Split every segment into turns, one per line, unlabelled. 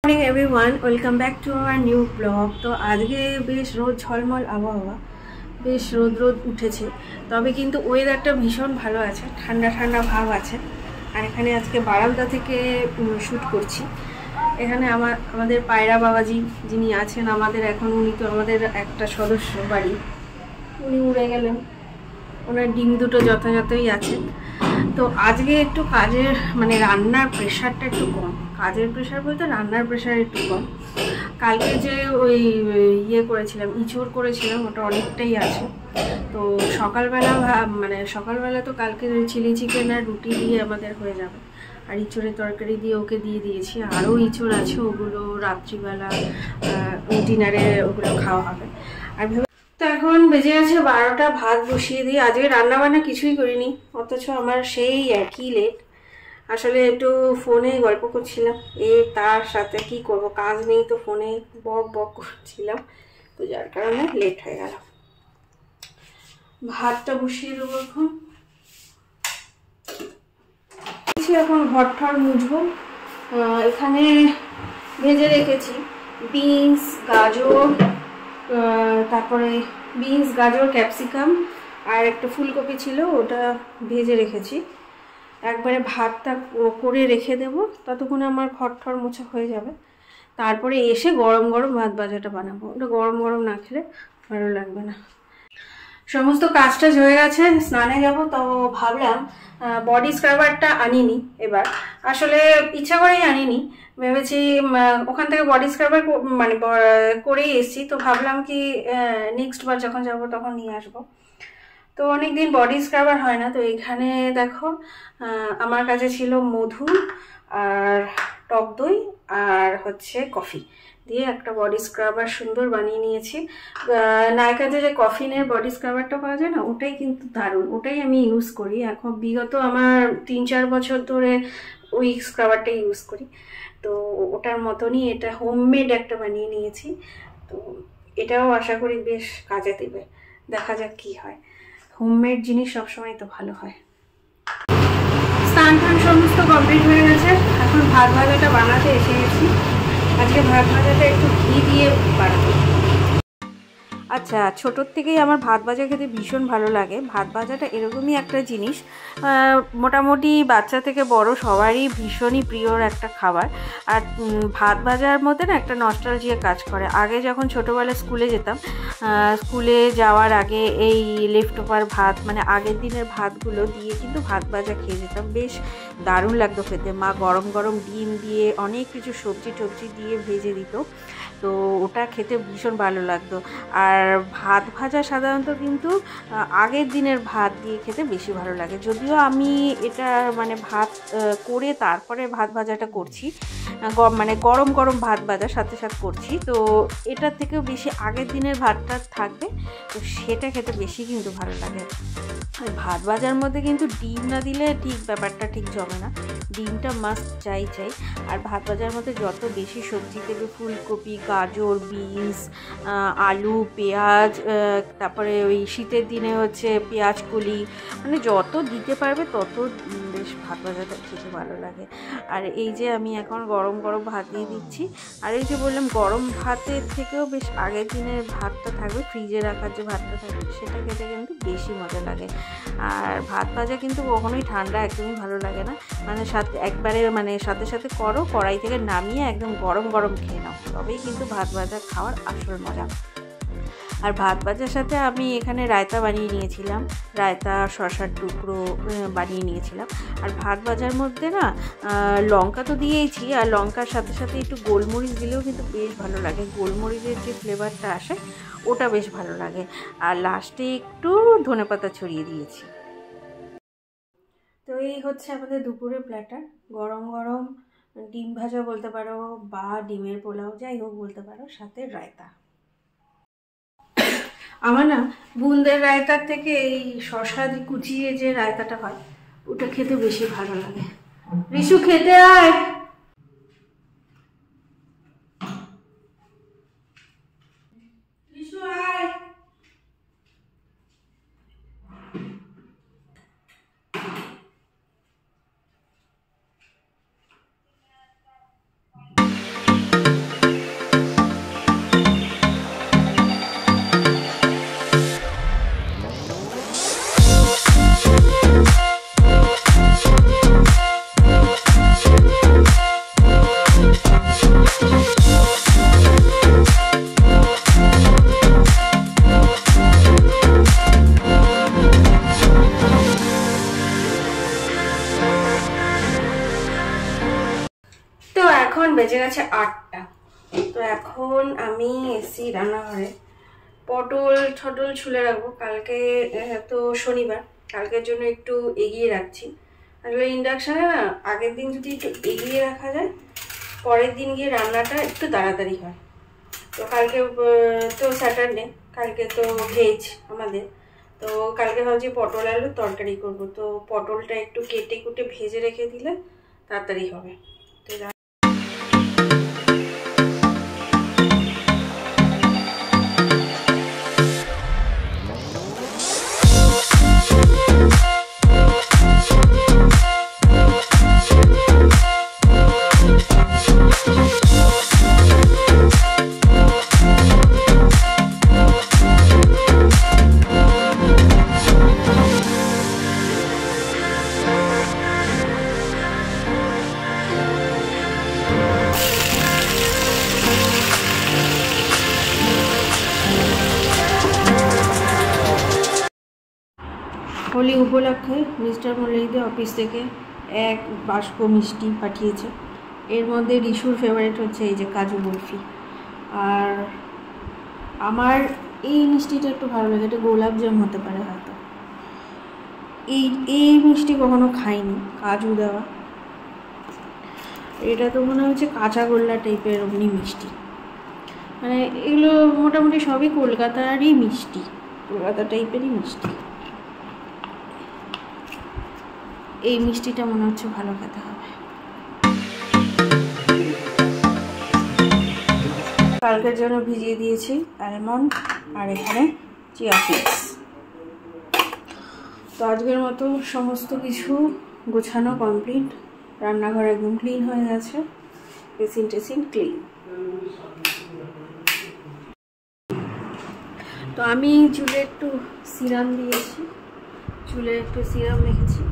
Morning everyone, welcome back to our new blog. তো আজকে বেশ রোদ ঝলমল আবহাওয়া, বেশ রোদ উঠেছে, তবে কিন্তু ওয়েদারটা ভীষণ ভালো আছে, ঠান্ডা ঠান্ডা ভাব আছে। আর এখানে আজকে বারান্দা থেকে শ্যুট করছি। এখানে আমাদের পায়রা বাবাজি যিনি আছেন আমাদের, এখন উনি তো আমাদের একটা সদস্য বাড়ি, উনি উড়ে গেলেন, ওনার ডিম দুটো যথাযথই আছে। তো আজকে একটু কাজের রান্নার প্রেশারটা একটু কম, কাজের প্রেশার বলতে রান্নার প্রেশার একটু কম। কালকে যে ওই করেছিলাম, ইঁচড় করেছিলাম, ওটা অনেকটাই আছে। তো সকালবেলা তো কালকে চিলি চিকেন আর রুটি দিয়ে আমাদের হয়ে যাবে, আর ইঁচড়ের তরকারি দিয়ে ওকে দিয়ে দিয়েছি। আরও ইঁচড় আছে, ওগুলো রাত্রিবেলা ডিনারে ওগুলো খাওয়া হবে। আর তো এখন বেজে আছে 12টা, ভাত বসিয়ে দিই। আজকে রান্নাবান্না কিছুই করিনি, অথচ আমার সেই একই লেট। আসলে একটু ফোনে গল্প করছিলাম, তার সাথে কি করব, কাজ নেই তো ফোনে বক বক করছিলাম, তো যার কারণে লেট হয়ে গেল। ভাতটা বসিয়ে দেবো এখন ঘর মুছবো। এখানে ভেজে রেখেছি বিনস, গাজর, তারপরে বিনস, গাজর, ক্যাপসিকাম আর একটা ফুলকপি ছিল, ওটা ভেজে রেখেছি। একবারে ভাতটা করে রেখে দেব, ততক্ষণে আমার ঘর মোছা হয়ে যাবে। তারপরে এসে গরম গরম ভাত ভাজাটা বানাবো, ওটা গরম গরম না খেলে ভালো লাগবে না। সমস্ত কাজটা হয়ে গেছে, স্নানে যাব। তো ভাবলাম বডি স্ক্রাবারটা আনিনি এবার, আসলে ইচ্ছা করেই আনিনি, ভেবেছি ওখান থেকে বডি স্ক্রাবার করেই এসছি। তো ভাবলাম কি নেক্সট বার যখন যাব তখন নিয়ে আসবো। তো অনেকদিন বডি স্ক্রাবার হয় না। তো এখানে দেখো আমার কাছে ছিল মধু আর টক দই আর কফি দিয়ে একটা বডি স্ক্রাবার সুন্দর বানিয়ে নিয়েছি। নায়কাতে যে কফিনের বডি স্ক্রাবারটা পাওয়া যায় না, ওটাই কিন্তু দারুণ, ওটাই আমি ইউজ করি এখন বিগত আমার 3-4 বছর ধরে ওই স্ক্রাবারটাই ইউজ করি। তো ওটার মতনই এটা হোমমেড একটা বানিয়ে নিয়েছি। তো এটাও আশা করি বেশ কাজে দেবে, দেখা যাক কি হয়। হোমমেড জিনিস সবসময় তো ভালো হয়। স্নান টান সমস্ত কমপ্লিট হয়ে গেছে, এখন ভাত ভাজাটা বানাতে এসে গেছি। আজকে ভাত ভাজাটা একটু ঘি দিয়ে বানাবো। আচ্ছা, ছোটোর থেকেই আমার ভাত ভাজা খেতে ভীষণ ভালো লাগে। ভাত ভাজাটা এরকমই একটা জিনিস, মোটামুটি বাচ্চা থেকে বড় সবারই ভীষণই প্রিয়র একটা খাবার। আর ভাত ভাজার মধ্যে না একটা নস্টালজিয়া কাজ করে। আগে যখন ছোটোবেলায় স্কুলে যেতাম, স্কুলে যাওয়ার আগে এই লেফট ওভার ভাত, আগের দিনের ভাতগুলো দিয়ে কিন্তু ভাত ভাজা খেয়ে যেতাম, বেশ দারুণ লাগতো খেতে। মা গরম গরম ডিম দিয়ে অনেক কিছু সবজি টবজি দিয়ে ভেজে দিত, তো ওটা খেতে ভীষণ ভালো লাগতো। আর ভাত ভাজা সাধারণত কিন্তু আগের দিনের ভাত দিয়ে খেতে বেশি ভালো লাগে। যদিও আমি এটা ভাত করে তারপরে ভাত ভাজাটা করছি, গরম গরম ভাত ভাজার সাথে সাথে করছি, তো এটার থেকেও বেশি আগের দিনের ভাতটা থাকবে, তো সেটা খেতে বেশি কিন্তু ভালো লাগে। ভাত ভাজার মধ্যে কিন্তু ডিম না দিলে ঠিক ব্যাপারটা ঠিক জমে না, ডিমটা মাস্ট চাই। আর ভাত ভাজার মধ্যে যত বেশি সবজি দেবে, ফুলকপি, গাজর, বিনস, আলু, পেঁয়াজ, তারপরে ওই শীতের দিনে পেঁয়াজ কলি, যত দিতে পারবে তত বেশ ভাত ভাজাটা খেতে ভালো লাগে। আর এই যে আমি এখন গরম গরম ভাত দিয়ে দিচ্ছি, আর এই যে বললাম গরম ভাতের থেকেও বেশ আগের দিনের ভাতটা থাকবে, ফ্রিজে রাখার যে ভাতটা থাকবে, সেটা খেতে কিন্তু বেশি মজা লাগে। আর ভাত ভাজা কিন্তু কখনোই ঠান্ডা একদমই ভালো লাগে না, সাথে সাথে করো, কড়াই থেকে নামিয়ে একদম গরম গরম খেয়ে নাও, তবেই কিন্তু ভাত ভাজা খাওয়ার আসল মজা। আর ভাত ভাজার সাথে আমি এখানে রায়তা বানিয়ে নিয়েছিলাম, রায়তা শসার টুকরো বানিয়ে নিয়েছিলাম। আর ভাত ভাজার মধ্যে না লঙ্কা তো দিয়েইছি, আর লঙ্কার সাথে সাথে একটু গোলমরিচ দিলেও কিন্তু বেশ ভালো লাগে, গোলমরিচের যে ফ্লেভারটা আসে ওটা বেশ ভালো লাগে। আর লাস্টে একটু ধনেপাতা ছড়িয়ে দিয়েছি। তো এই আমাদের দুপুরের প্ল্যাটার, গরম গরম ডিম ভাজা বলতে পারো বা ডিমের পোলাও, যাই হোক বলতে পারো, সাথে রায়তা। আমার না বুন্দের রায়তার থেকে এই শসা দিয়ে কুচিয়ে যে রায়তাটা হয়, ওটা খেতে বেশি ভালো লাগে। রিশু খেতে আয়। রিশু আয়। গেছে 8টা। তো এখন আমি এসি রান্নাঘরে, পটল ছুলে রাখবো। কালকে তো শনিবার, কালকের জন্য একটু এগিয়ে রাখছি। আসলে ইন্ডাকশানে না আগের দিন যদি একটু এগিয়ে রাখা যায়, পরের দিন গিয়ে রান্নাটা একটু তাড়াতাড়ি হয়। তো কালকে তো স্যাটারডে, কালকে তো ভেজ আমাদের। তো কালকে ভাবছি পটল আলুর তরকারি করব। তো পটলটা একটু কেটে কুটে ভেজে রেখে দিলে তাড়াতাড়ি হবে। তো হোলি উপলক্ষে মিস্টার মল্লিকদের অফিস থেকে এক বাস্ক মিষ্টি পাঠিয়েছে। এর মধ্যে রিশুর ফেভারিট হচ্ছে এই যে কাজু বরফি। আর আমার এই মিষ্টিটা একটু ভালো লাগে, এটা গোলাপজাম হতে পারে হয়তো। এই মিষ্টি কখনো খাইনি, কাজু দেওয়া। এটা তো মনে হচ্ছে কাঁচা গোল্লা টাইপের অমনি মিষ্টি। মানে এগুলো মোটামুটি সবই কলকাতারই মিষ্টি, কলকাতা টাইপেরই মিষ্টি। এই মিষ্টিটা মনে হচ্ছে ভালো খেতে হবে। কালকের জন্য ভিজিয়ে দিয়েছি অ্যালমন্ড, আর এখানে চিয়া সিডস। তো আজকের মতো সমস্ত কিছু গোছানো কমপ্লিট। রান্নাঘর একদম ক্লিন হয়ে গেছে, বেসিন টেসিন ক্লিন। তো আমি চুলে একটু সিরাম দিয়েছি, চুলে একটু সিরাম রেখেছি।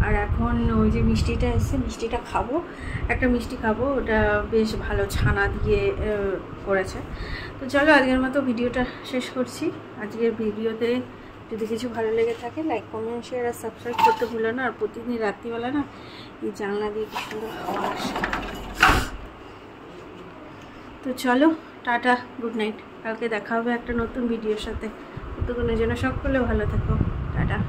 আর এখন ওই যে মিষ্টিটা এসছে, মিষ্টিটা খাবো, একটা মিষ্টি খাবো, ওটা বেশ ভালো ছানা দিয়ে করেছে। তো চলো আজকের মতো ভিডিওটা শেষ করছি। আজকের ভিডিওতে যদি কিছু ভালো লেগে থাকে লাইক কমেন্ট শেয়ার আর সাবস্ক্রাইব করতে ভুলো না। আর প্রতিদিন রাত্রিবেলা না এই জানলা দিয়ে কি সুন্দর হাওয়া আসে। তো চলো টাটা, গুড নাইট। কালকে দেখা হবে একটা নতুন ভিডিওর সাথে। ততক্ষণের জন্য সকলে ভালো থাকো, টাটা।